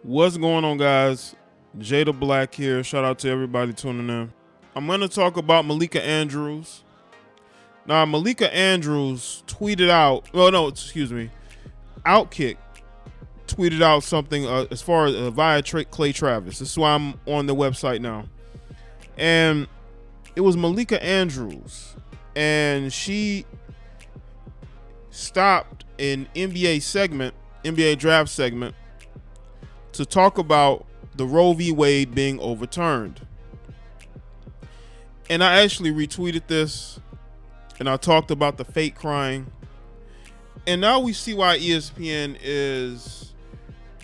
What's going on, guys? Jay the Black here. Shout out to everybody tuning in. I'm going to talk about Malika Andrews. Now, Malika Andrews tweeted out, Outkick tweeted out something as far as via Clay Travis. This is why I'm on the website now. And it was Malika Andrews. And she stopped an NBA draft segment, to talk about the Roe v. Wade being overturned. And I actually retweeted this, and I talked about the fake crying. And now we see why ESPN is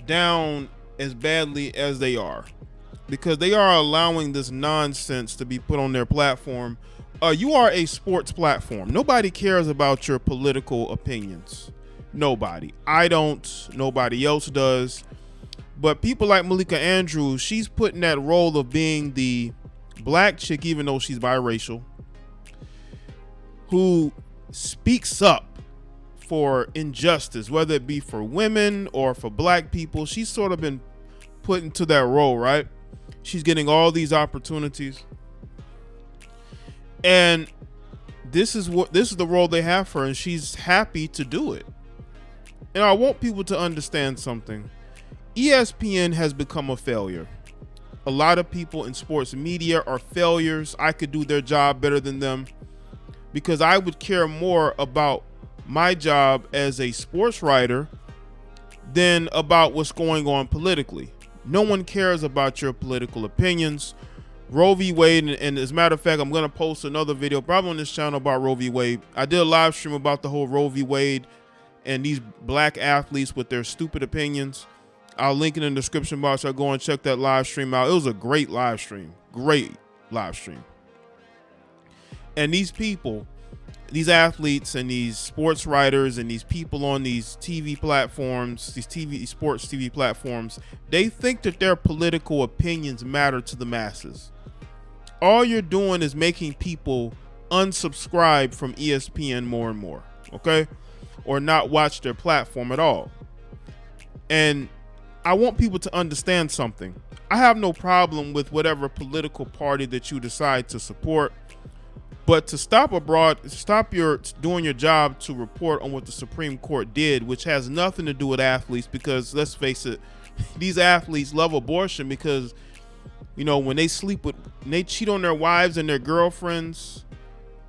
down as badly as they are, because they are allowing this nonsense to be put on their platform. You are a sports platform. Nobody cares about your political opinions. Nobody. I don't. Nobody else does. But people like Malika Andrews, she's put in that role of being the black chick, even though she's biracial, who speaks up for injustice, whether it be for women or for black people. She's sort of been put into that role, right? She's getting all these opportunities. And this is the role they have for her, and she's happy to do it. And I want people to understand something. ESPN has become a failure. A lot of people in sports media are failures. I could do their job better than them, because I would care more about my job as a sports writer than about what's going on politically. No one cares about your political opinions. Roe v. Wade, and as a matter of fact, I'm going to post another video probably on this channel about Roe v. Wade. I did a live stream about the whole Roe v. Wade and these black athletes with their stupid opinions. I'll link it in the description box. I'll go and check that live stream out. It was a great live stream. Great live stream. And these people, these athletes and these sports writers and these people on these TV platforms, these sports TV platforms, they think that their political opinions matter to the masses. All you're doing is making people unsubscribe from ESPN more and more, okay? Or not watch their platform at all. And I want people to understand something. I have no problem with whatever political party that you decide to support, but to stop doing your job to report on what the Supreme Court did, which has nothing to do with athletes, because let's face it, these athletes love abortion because, you know, when they cheat on their wives and their girlfriends,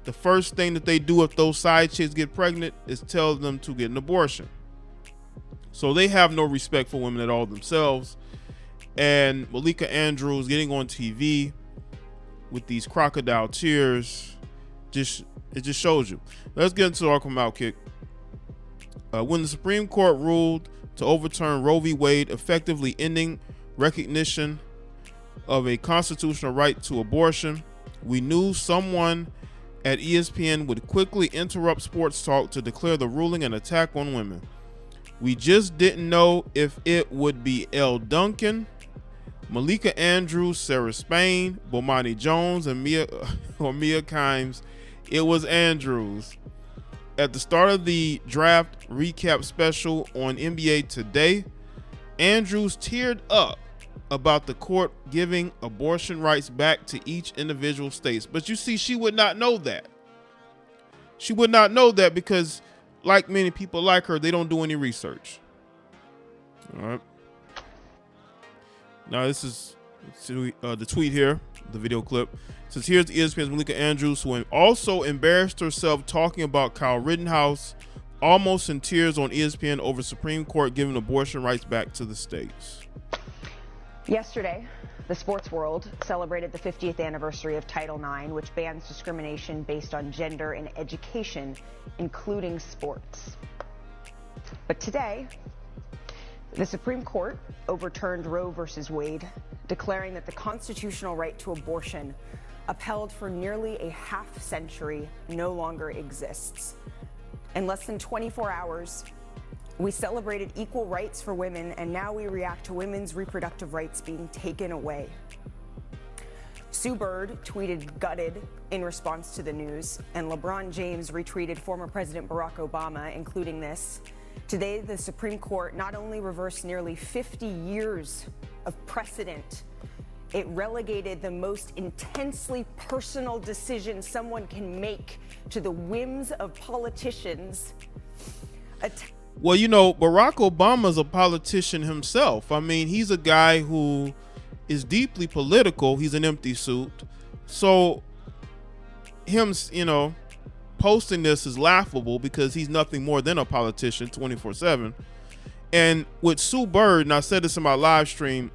the first thing that they do if those side chicks get pregnant is tell them to get an abortion. So they have no respect for women at all themselves. And Malika Andrews getting on TV with these crocodile tears, it just shows you. Let's get into our Outkick. When the Supreme Court ruled to overturn Roe v. Wade, effectively ending recognition of a constitutional right to abortion, we knew someone at ESPN would quickly interrupt sports talk to declare the ruling an attack on women. We just didn't know if it would be Elle Duncan, Malika Andrews, Sarah Spain, Bomani Jones, and Mia Kimes. It was Andrews. At the start of the draft recap special on NBA Today, Andrews teared up about the court giving abortion rights back to each individual state. But you see, she would not know that. She would not know that because, like many people like her, they don't do any research. All right. Now this is the tweet here, the video clip. It says, here's ESPN's Malika Andrews, who also embarrassed herself talking about Kyle Rittenhouse, almost in tears on ESPN over Supreme Court giving abortion rights back to the states. Yesterday, the sports world celebrated the 50th anniversary of Title IX, which bans discrimination based on gender in education, including sports. But today, the Supreme Court overturned Roe versus Wade, declaring that the constitutional right to abortion, upheld for nearly a half century, no longer exists. In less than 24 hours, we celebrated equal rights for women, and now we react to women's reproductive rights being taken away. Sue Bird tweeted gutted in response to the news, and LeBron James retweeted former President Barack Obama, including this: Today, the Supreme Court not only reversed nearly 50 years of precedent, it relegated the most intensely personal decision someone can make to the whims of politicians. Well, you know, Barack Obama's a politician himself. I mean, he's a guy who is deeply political. He's an empty suit. So him, you know, posting this is laughable because he's nothing more than a politician 24/7. And with Sue Bird, and I said this in my live stream,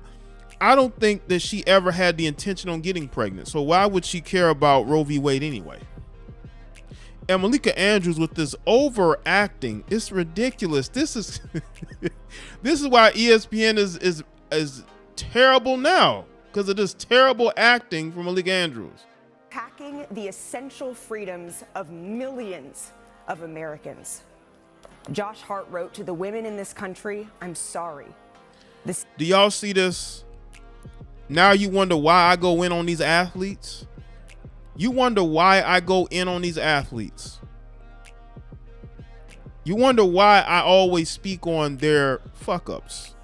I don't think that she ever had the intention on getting pregnant. So why would she care about Roe v. Wade anyway? And Malika Andrews with this overacting, it's ridiculous. This is this is why ESPN is terrible now, because of this terrible acting from Malika Andrews. Packing the essential freedoms of millions of Americans. Josh Hart wrote to the women in this country, "I'm sorry." Do y'all see this? Now you wonder why I go in on these athletes? You wonder why I go in on these athletes. You wonder why I always speak on their fuck-ups.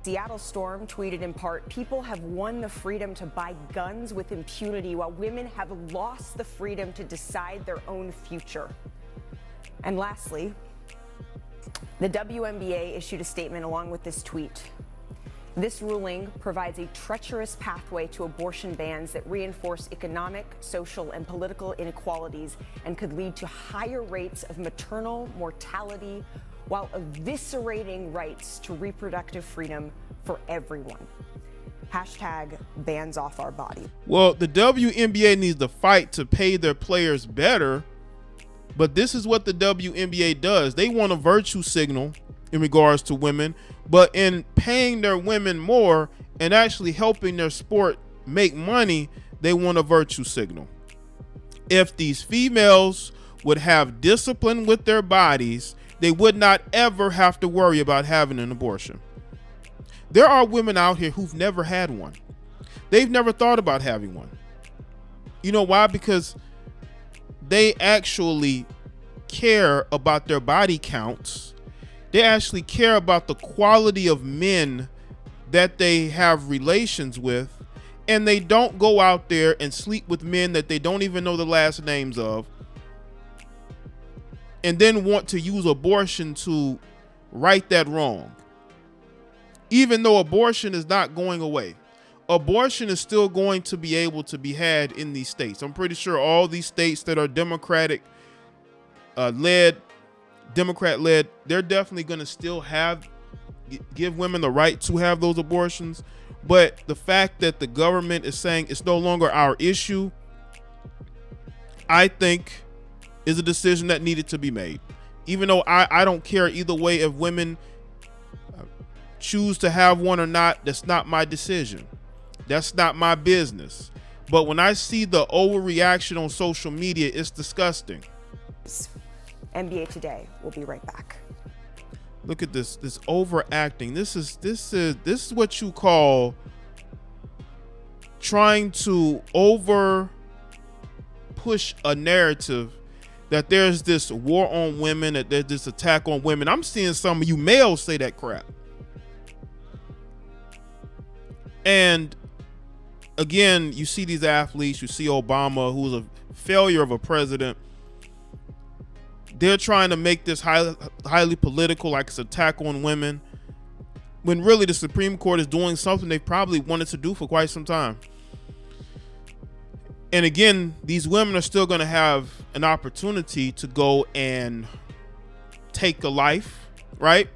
Seattle Storm tweeted in part, "People have won the freedom to buy guns with impunity while women have lost the freedom to decide their own future." And lastly, the WNBA issued a statement along with this tweet. This ruling provides a treacherous pathway to abortion bans that reinforce economic, social, and political inequalities and could lead to higher rates of maternal mortality while eviscerating rights to reproductive freedom for everyone. Hashtag bans off our body. Well, the WNBA needs to fight to pay their players better, but this is what the WNBA does. They want a virtue signal in regards to women, but in paying their women more and actually helping their sport make money, they want a virtue signal. If these females would have discipline with their bodies, they would not ever have to worry about having an abortion. There are women out here who've never had one. They've never thought about having one. You know why? Because they actually care about their body counts. They actually care about the quality of men that they have relations with, and they don't go out there and sleep with men that they don't even know the last names of, and then want to use abortion to right that wrong. Even though abortion is not going away, abortion is still going to be able to be had in these states. I'm pretty sure all these states that are Democrat led, they're definitely going to still give women the right to have those abortions. But the fact that the government is saying it's no longer our issue, I think is a decision that needed to be made. Even though I don't care either way if women choose to have one or not, that's not my decision. That's not my business. But when I see the overreaction on social media, it's disgusting. NBA Today. We'll be right back. Look at this overacting. This is what you call trying to over push a narrative that there's this war on women, that there's this attack on women. I'm seeing some of you males say that crap. And again, you see these athletes, you see Obama, who's a failure of a president. They're trying to make this highly political, like it's an attack on women, when really the Supreme Court is doing something they probably wanted to do for quite some time. And again, these women are still going to have an opportunity to go and take a life, right?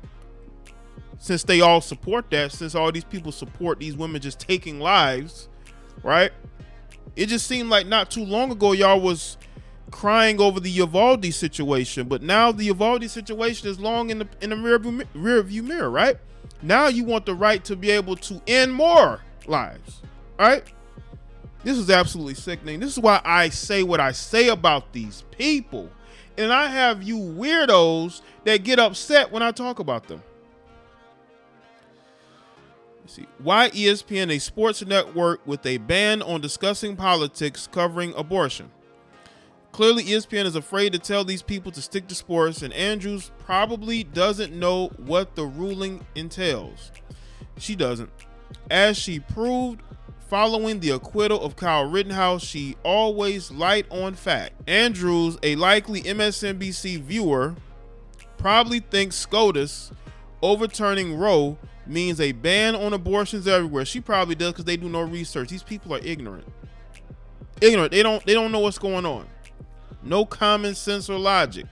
Since they all support that, since all these people support these women just taking lives, right? It just seemed like not too long ago y'all was crying over the Uvalde situation, but now the Uvalde situation is long in the rear view mirror, right? Now you want the right to be able to end more lives, right? This is absolutely sickening. This is why I say what I say about these people, and I have you weirdos that get upset when I talk about them. Let's see, why ESPN, a sports network with a ban on discussing politics covering abortion? Clearly, ESPN is afraid to tell these people to stick to sports, and Andrews probably doesn't know what the ruling entails. She doesn't. As she proved following the acquittal of Kyle Rittenhouse, she always light on fact. Andrews, a likely MSNBC viewer, probably thinks SCOTUS overturning Roe means a ban on abortions everywhere. She probably does because they do no research. These people are ignorant. They don't know what's going on. No common sense or logic.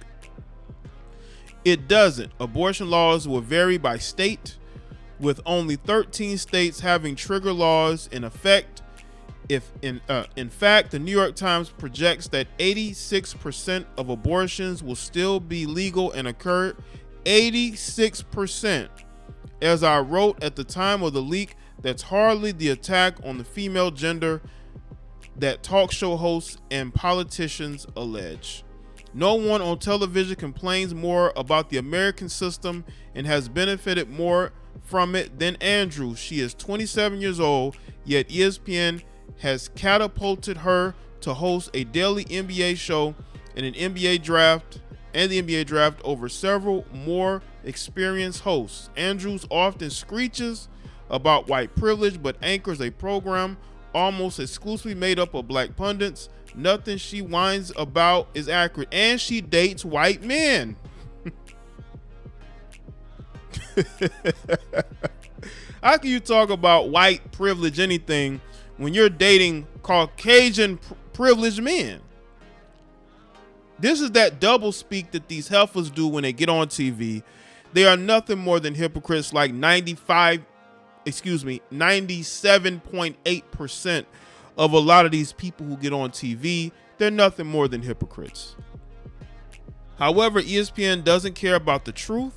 It doesn't. Abortion laws will vary by state, with only 13 states having trigger laws in effect. If in fact, the New York Times projects that 86% of abortions will still be legal and occur. 86%. As I wrote at the time of the leak, that's hardly the attack on the female gender that talk show hosts and politicians allege. No one on television complains more about the American system and has benefited more from it than Andrews. She is 27 years old, yet ESPN has catapulted her to host a daily NBA show and the NBA draft over several more experienced hosts. Andrews often screeches about white privilege, but anchors a program almost exclusively made up of black pundits. Nothing she whines about is accurate, and she dates white men. How can you talk about white privilege anything when you're dating Caucasian privileged men? This is that double speak that these heifers do when they get on TV. They are nothing more than hypocrites, like 97.8% of a lot of these people who get on TV. They're nothing more than hypocrites. However, ESPN doesn't care about the truth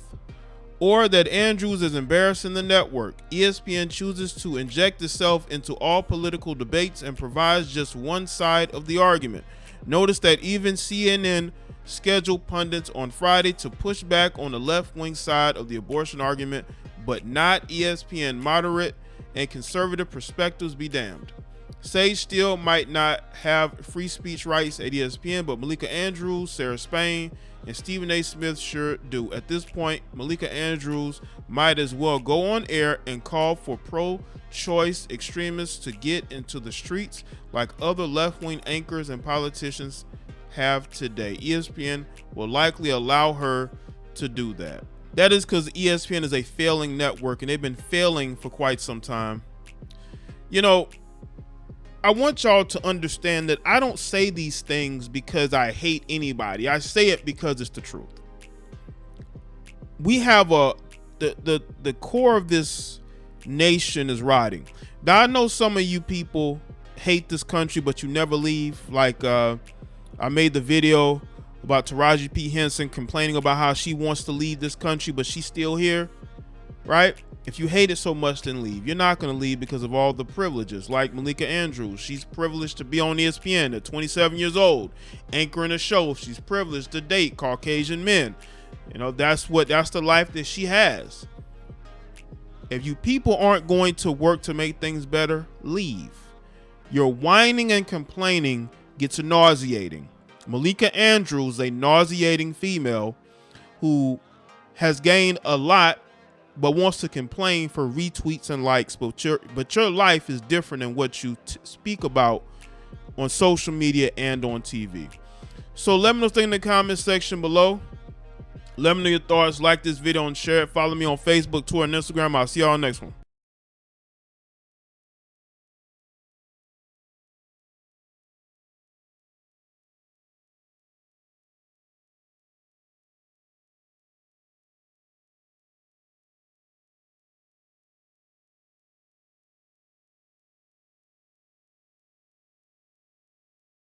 or that Andrews is embarrassing the network. ESPN chooses to inject itself into all political debates and provides just one side of the argument. Notice that even CNN scheduled pundits on Friday to push back on the left-wing side of the abortion argument, but not ESPN. Moderate and conservative perspectives be damned. Sage Steele might not have free speech rights at ESPN, but Malika Andrews, Sarah Spain, and Stephen A. Smith sure do. At this point, Malika Andrews might as well go on air and call for pro-choice extremists to get into the streets like other left-wing anchors and politicians have today. ESPN will likely allow her to do that. That is because ESPN is a failing network, and they've been failing for quite some time. You know, I want y'all to understand that I don't say these things because I hate anybody. I say it because it's the truth. We have the core of this nation is rotting. Now I know some of you people hate this country, but you never leave. Like I made the video about Taraji P. Henson complaining about how she wants to leave this country, but she's still here, right? If you hate it so much, then leave. You're not going to leave because of all the privileges. Like Malika Andrews, she's privileged to be on ESPN at 27 years old, anchoring a show. She's privileged to date Caucasian men. You know, that's the life that she has. If you people aren't going to work to make things better, leave. Your whining and complaining gets nauseating. Malika Andrews, a nauseating female who has gained a lot but wants to complain for retweets and likes, but your life is different than what you speak about on social media and on TV. So let me know in the comment section below. Let me know your thoughts. Like this video and share it. Follow me on Facebook, Twitter, and Instagram. I'll see y'all next one.